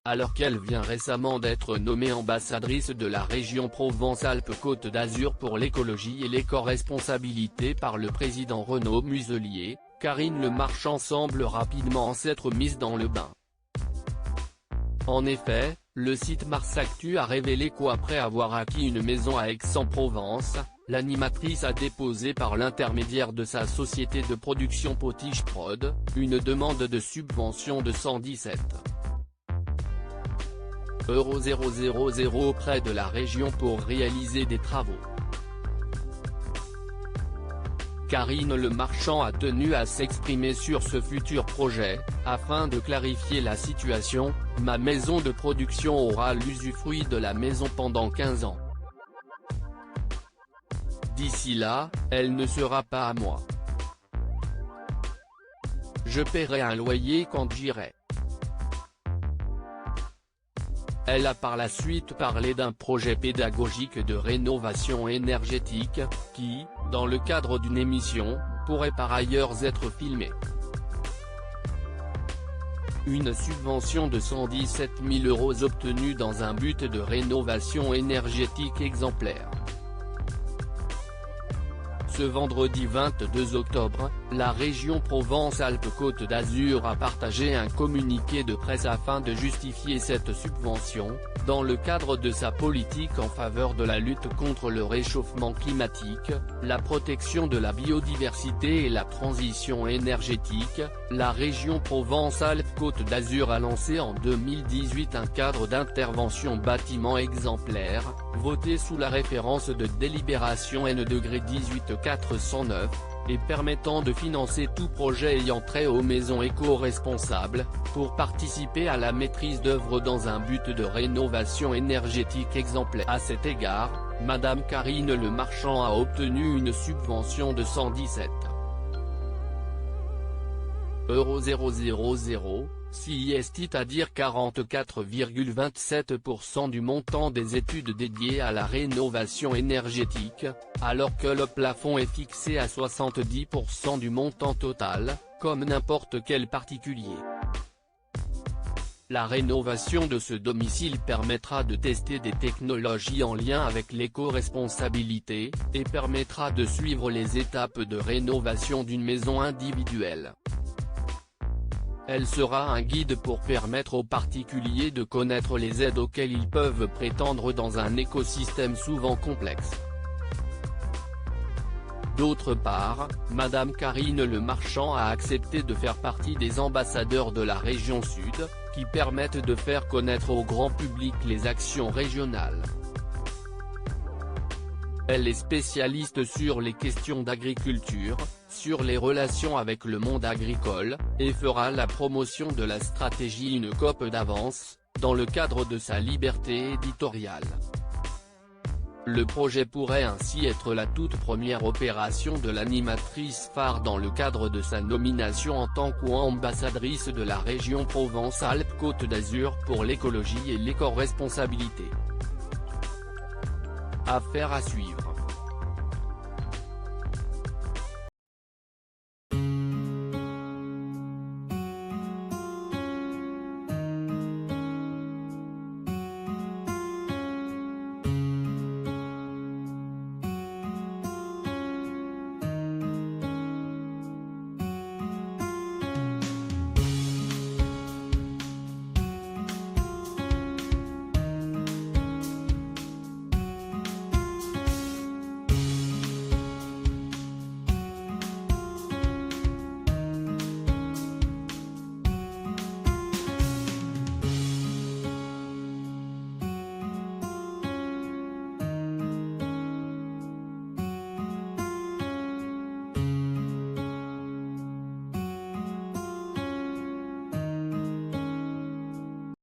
alors qu'elle vient récemment d'être nommée ambassadrice de la région Provence-Alpes-Côte d'Azur pour l'écologie et l'éco-responsabilité par le président Renaud Muselier, Karine Le Marchand semble rapidement s'être mise dans le bain. En effet, le site Marsactu a révélé qu'après avoir acquis une maison à Aix-en-Provence, l'animatrice a déposé par l'intermédiaire de sa société de production Potiche Prod, une demande de subvention de 117 000 auprès de la région pour réaliser des travaux. Karine Le Marchand a tenu à s'exprimer sur ce futur projet, afin de clarifier la situation. « Ma maison de production aura l'usufruit de la maison pendant 15 ans. D'ici là, elle ne sera pas à moi. Je paierai un loyer quand j'irai. » Elle a par la suite parlé d'un projet pédagogique de rénovation énergétique, qui, dans le cadre d'une émission, pourrait par ailleurs être filmé. Une subvention de 117 000 € obtenue dans un but de rénovation énergétique exemplaire. Ce vendredi 22 octobre, la région Provence-Alpes-Côte d'Azur a partagé un communiqué de presse afin de justifier cette subvention, dans le cadre de sa politique en faveur de la lutte contre le réchauffement climatique, la protection de la biodiversité et la transition énergétique. La région Provence-Alpes-Côte d'Azur a lancé en 2018 un cadre d'intervention bâtiment exemplaire, voté sous la référence de délibération N-18409, et permettant de financer tout projet ayant trait aux maisons éco-responsables, pour participer à la maîtrise d'œuvre dans un but de rénovation énergétique exemplaire. À cet égard, Madame Karine Le Marchand a obtenu une subvention de 117 000, c'est-à-dire 44,27% du montant des études dédiées à la rénovation énergétique, alors que le plafond est fixé à 70% du montant total, comme n'importe quel particulier. La rénovation de ce domicile permettra de tester des technologies en lien avec l'éco-responsabilité, et permettra de suivre les étapes de rénovation d'une maison individuelle. Elle sera un guide pour permettre aux particuliers de connaître les aides auxquelles ils peuvent prétendre dans un écosystème souvent complexe. D'autre part, Madame Karine Le Marchand a accepté de faire partie des ambassadeurs de la région Sud, qui permettent de faire connaître au grand public les actions régionales. Elle est spécialiste sur les questions d'agriculture, sur les relations avec le monde agricole, et fera la promotion de la stratégie Une COP d'avance, dans le cadre de sa liberté éditoriale. Le projet pourrait ainsi être la toute première opération de l'animatrice phare dans le cadre de sa nomination en tant qu'ambassadrice de la région Provence-Alpes-Côte d'Azur pour l'écologie et l'éco-responsabilité. Affaire à suivre.